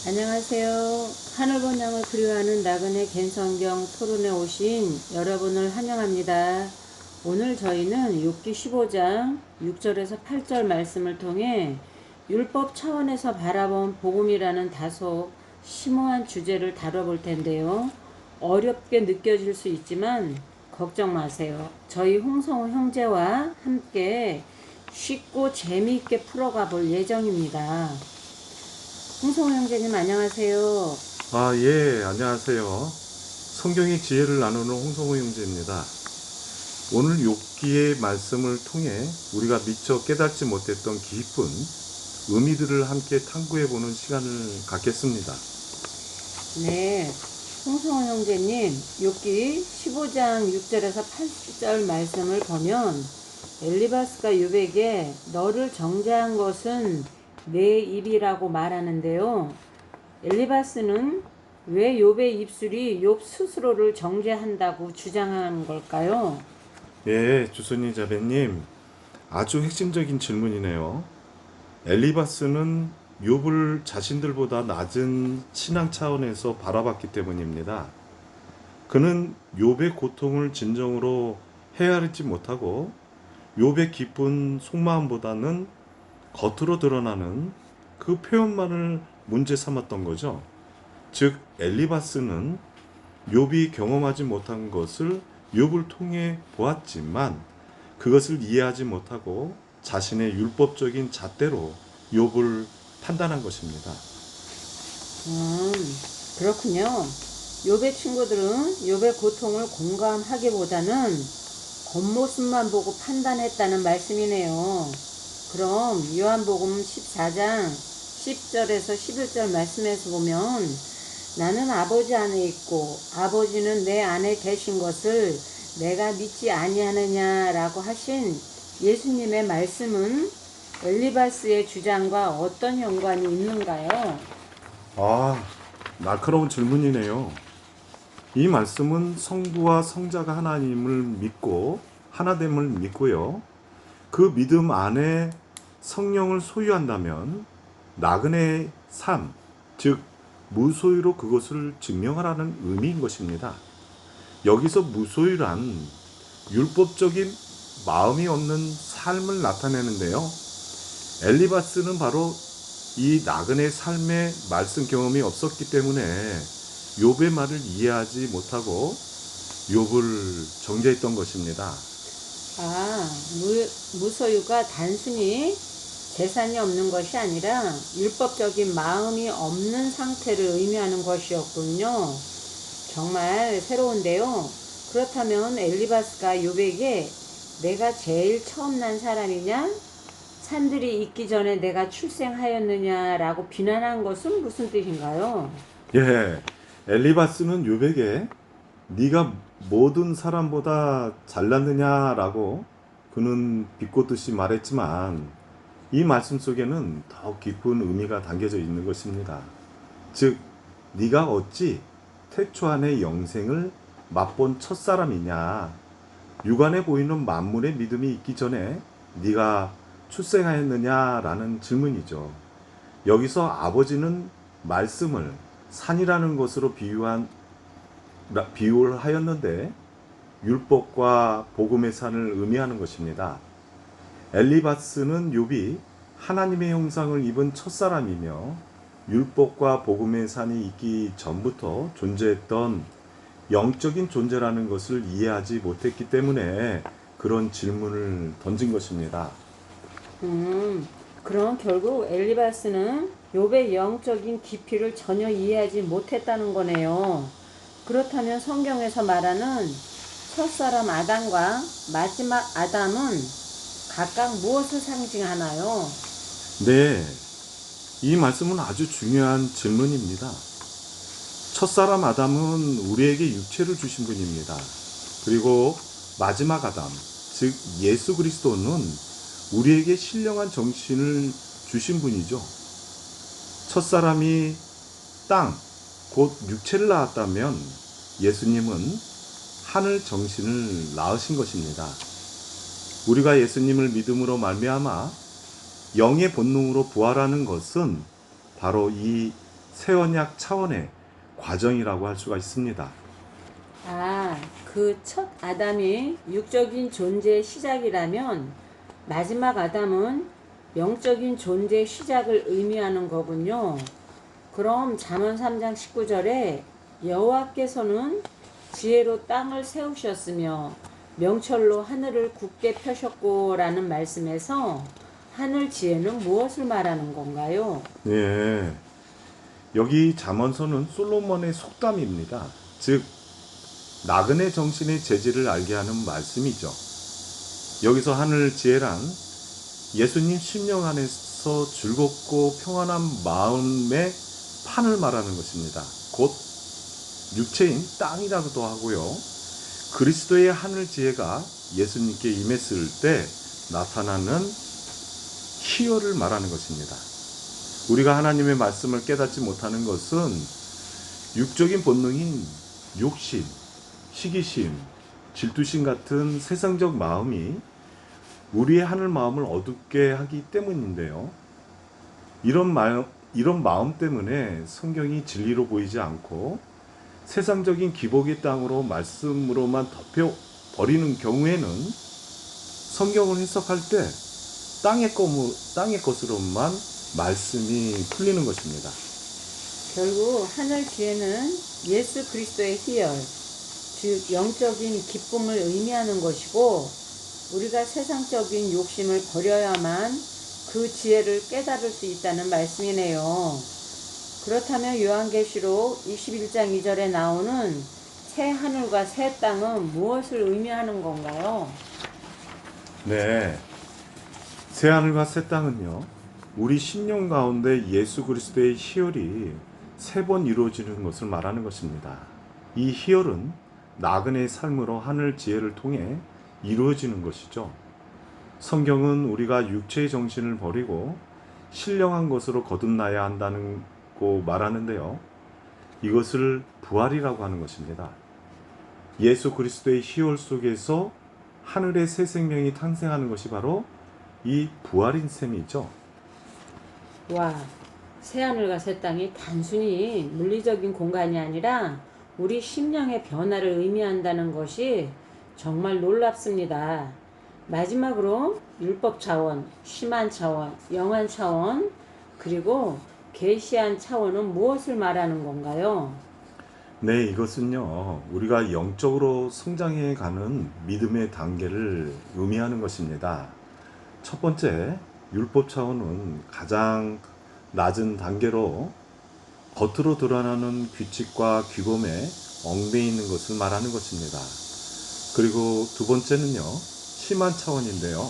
안녕하세요. 하늘번양을 그리워하는 나그네 갠성경 토론에 오신 여러분을 환영합니다. 오늘 저희는 욥기 15장 6절에서 8절 말씀을 통해 율법 차원에서 바라본 복음이라는 다소 심오한 주제를 다뤄볼 텐데요. 어렵게 느껴질 수 있지만 걱정 마세요. 저희 홍성우 형제와 함께 쉽고 재미있게 풀어가 볼 예정입니다. 홍성우 형제님 안녕하세요. 예, 안녕하세요. 성경의 지혜를 나누는 홍성호 형제입니다. 오늘 욥기의 말씀을 통해 우리가 미처 깨닫지 못했던 깊은 의미들을 함께 탐구해보는 시간을 갖겠습니다. 네, 홍성호 형제님, 욥기 15장 6절에서 8절 말씀을 보면 엘리바스가 욥에게 너를 정죄한 것은 내 입이라고 말하는데요. 엘리바스는 왜 욥의 입술이 욥 스스로를 정죄한다고 주장한 걸까요? 예, 주선님 자매님, 아주 핵심적인 질문이네요. 엘리바스는 욥을 자신들보다 낮은 신앙 차원에서 바라봤기 때문입니다. 그는 욥의 고통을 진정으로 헤아리지 못하고 욥의 깊은 속마음보다는 겉으로 드러나는 그 표현만을 문제 삼았던 거죠. 즉 엘리바스는 욥이 경험하지 못한 것을 욥을 통해 보았지만 그것을 이해하지 못하고 자신의 율법적인 잣대로 욥을 판단한 것입니다. 그렇군요. 욥의 친구들은 욥의 고통을 공감하기보다는 겉모습만 보고 판단했다는 말씀이네요. 그럼 요한복음 14장 10절에서 11절 말씀에서 보면 나는 아버지 안에 있고 아버지는 내 안에 계신 것을 내가 믿지 아니하느냐라고 하신 예수님의 말씀은 엘리바스의 주장과 어떤 연관이 있는가요? 날카로운 질문이네요. 이 말씀은 성부와 성자가 하나님을 믿고 하나됨을 믿고요. 그 믿음 안에 성령을 소유한다면 나그네의 삶, 즉 무소유로 그것을 증명하라는 의미인 것입니다. 여기서 무소유란 율법적인 마음이 없는 삶을 나타내는데요. 엘리바스는 바로 이 나그네 삶의 말씀 경험이 없었기 때문에 욥의 말을 이해하지 못하고 욥을 정죄했던 것입니다. 무소유가 단순히 재산이 없는 것이 아니라 율법적인 마음이 없는 상태를 의미하는 것이었군요. 정말 새로운데요. 그렇다면 엘리바스가 욥에게 내가 제일 처음 난 사람이냐? 산들이 있기 전에 내가 출생하였느냐라고 비난한 것은 무슨 뜻인가요? 예, 엘리바스는 욥에게 네가 모든 사람보다 잘났느냐라고 그는 비꼬듯이 말했지만 이 말씀 속에는 더 깊은 의미가 담겨져 있는 것입니다. 즉, 네가 어찌 태초 안의 영생을 맛본 첫사람이냐? 육안에 보이는 만물의 믿음이 있기 전에 네가 출생하였느냐라는 질문이죠. 여기서 아버지는 말씀을 산이라는 것으로 비유를 하였는데 율법과 복음의 산을 의미하는 것입니다. 엘리바스는 욥이 하나님의 형상을 입은 첫사람이며 율법과 복음의 산이 있기 전부터 존재했던 영적인 존재라는 것을 이해하지 못했기 때문에 그런 질문을 던진 것입니다. 그럼 결국 엘리바스는 욥의 영적인 깊이를 전혀 이해하지 못했다는 거네요. 그렇다면 성경에서 말하는 첫사람 아담과 마지막 아담은 각각 무엇을 상징하나요? 네, 이 말씀은 아주 중요한 질문입니다. 첫사람 아담은 우리에게 육체를 주신 분입니다. 그리고 마지막 아담, 즉 예수 그리스도는 우리에게 신령한 정신을 주신 분이죠. 첫사람이 땅, 곧 육체를 낳았다면 예수님은 하늘 정신을 낳으신 것입니다. 우리가 예수님을 믿음으로 말미암아 영의 본능으로 부활하는 것은 바로 이 새 언약 차원의 과정이라고 할 수가 있습니다. 아, 그 첫 아담이 육적인 존재의 시작이라면 마지막 아담은 영적인 존재의 시작을 의미하는 거군요. 그럼 잠언 3장 19절에 여호와께서는 지혜로 땅을 세우셨으며 명철로 하늘을 굳게 펴셨고 라는 말씀에서 하늘 지혜는 무엇을 말하는 건가요? 예, 여기 잠언서는 솔로몬의 속담입니다. 즉 나그네 정신의 재질을 알게 하는 말씀이죠. 여기서 하늘 지혜란 예수님 심령 안에서 즐겁고 평안한 마음의 판을 말하는 것입니다. 곧 육체인 땅이라고도 하고요. 그리스도의 하늘 지혜가 예수님께 임했을 때 나타나는 희열을 말하는 것입니다. 우리가 하나님의 말씀을 깨닫지 못하는 것은 육적인 본능인 욕심, 시기심, 질투심 같은 세상적 마음이 우리의 하늘 마음을 어둡게 하기 때문인데요. 이런 마음 때문에 성경이 진리로 보이지 않고 세상적인 기복의 땅으로 말씀으로만 덮여버리는 경우에는 성경을 해석할 때 땅의 것으로만 말씀이 풀리는 것입니다. 결국 하늘 지혜는 예수 그리스도의 희열, 즉 영적인 기쁨을 의미하는 것이고 우리가 세상적인 욕심을 버려야만 그 지혜를 깨달을 수 있다는 말씀이네요. 그렇다면 요한계시록 21장 2절에 나오는 새 하늘과 새 땅은 무엇을 의미하는 건가요? 네, 새 하늘과 새 땅은요, 우리 심령 가운데 예수 그리스도의 희열이 3번 이루어지는 것을 말하는 것입니다. 이 희열은 나그네의 삶으로 하늘 지혜를 통해 이루어지는 것이죠. 성경은 우리가 육체의 정신을 버리고 신령한 것으로 거듭나야 한다는 고 말하는데요. 이것을 부활이라고 하는 것입니다. 예수 그리스도의 희열 속에서 하늘의 새 생명이 탄생하는 것이 바로 이 부활인 셈이죠. 와, 새 하늘과 새 땅이 단순히 물리적인 공간이 아니라 우리 심령의 변화를 의미한다는 것이 정말 놀랍습니다. 마지막으로 율법 차원, 심한 차원, 영한 차원, 그리고 계시한 차원은 무엇을 말하는 건가요? 네, 이것은요, 우리가 영적으로 성장해 가는 믿음의 단계를 의미하는 것입니다. 첫 번째, 율법 차원은 가장 낮은 단계로 겉으로 드러나는 규칙과 규범에 얽매여 있는 것을 말하는 것입니다. 그리고 두 번째는요, 심한 차원인데요.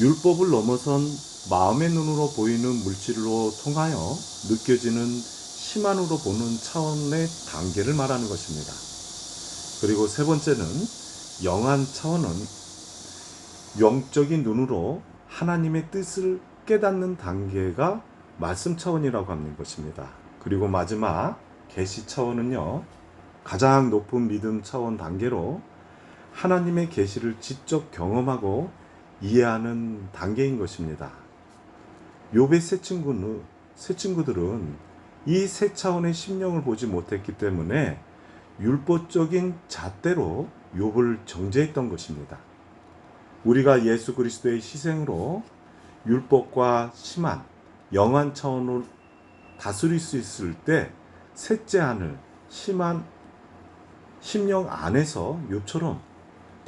율법을 넘어선 마음의 눈으로 보이는 물질로 통하여 느껴지는 심한으로 보는 차원의 단계를 말하는 것입니다. 그리고 세 번째는 영한 차원은 영적인 눈으로 하나님의 뜻을 깨닫는 단계가 말씀 차원이라고 하는 것입니다. 그리고 마지막 계시 차원은요, 가장 높은 믿음 차원 단계로 하나님의 계시를 직접 경험하고 이해하는 단계인 것입니다. 욥의 세 친구들은 이 세 차원의 심령을 보지 못했기 때문에 율법적인 잣대로 욥을 정죄했던 것입니다. 우리가 예수 그리스도의 희생으로 율법과 심한 영한 차원을 다스릴 수 있을 때 셋째 하늘 심한 심령 안에서 욥처럼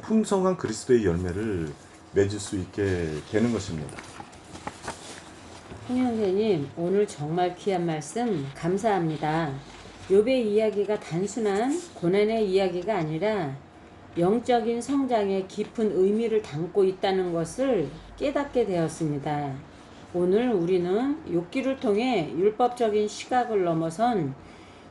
풍성한 그리스도의 열매를 맺을 수 있게 되는 것입니다. 홍 형제님, 오늘 정말 귀한 말씀 감사합니다. 욥의 이야기가 단순한 고난의 이야기가 아니라 영적인 성장에 깊은 의미를 담고 있다는 것을 깨닫게 되었습니다. 오늘 우리는 욥기를 통해 율법적인 시각을 넘어선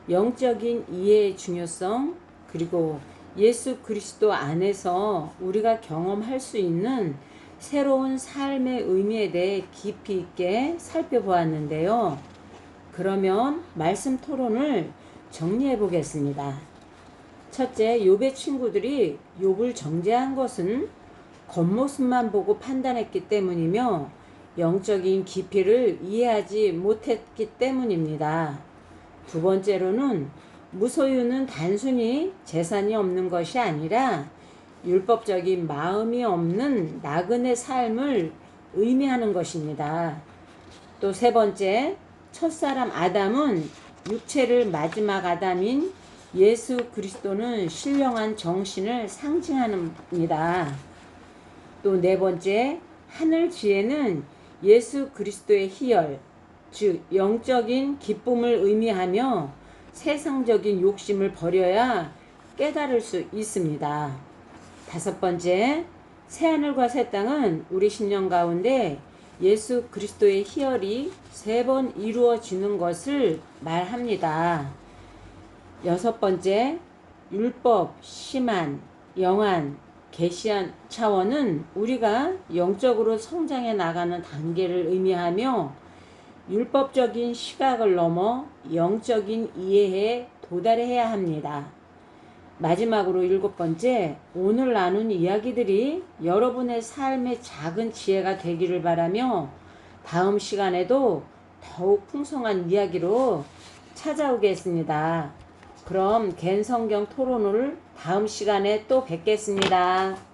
영적인 이해의 중요성, 그리고 예수 그리스도 안에서 우리가 경험할 수 있는 새로운 삶의 의미에 대해 깊이 있게 살펴보았는데요. 그러면 말씀 토론을 정리해 보겠습니다. 첫째, 욥의 친구들이 욥을 정죄한 것은 겉모습만 보고 판단했기 때문이며 영적인 깊이를 이해하지 못했기 때문입니다. 두 번째로는 무소유는 단순히 재산이 없는 것이 아니라 율법적인 마음이 없는 나그네 삶을 의미하는 것입니다. 또 세 번째, 첫사람 아담은 육체를 마지막 아담인 예수 그리스도는 신령한 정신을 상징합니다. 또 네 번째, 하늘 지혜는 예수 그리스도의 희열, 즉 영적인 기쁨을 의미하며 세상적인 욕심을 버려야 깨달을 수 있습니다. 다섯 번째, 새하늘과 새 땅은 우리 신령 가운데 예수 그리스도의 희열이 3번 이루어지는 것을 말합니다. 여섯 번째, 율법, 심한, 영한, 계시한 차원은 우리가 영적으로 성장해 나가는 단계를 의미하며 율법적인 시각을 넘어 영적인 이해에 도달해야 합니다. 마지막으로 일곱 번째, 오늘 나눈 이야기들이 여러분의 삶의 작은 지혜가 되기를 바라며 다음 시간에도 더욱 풍성한 이야기로 찾아오겠습니다. 그럼 갠성경 토론을 다음 시간에 또 뵙겠습니다.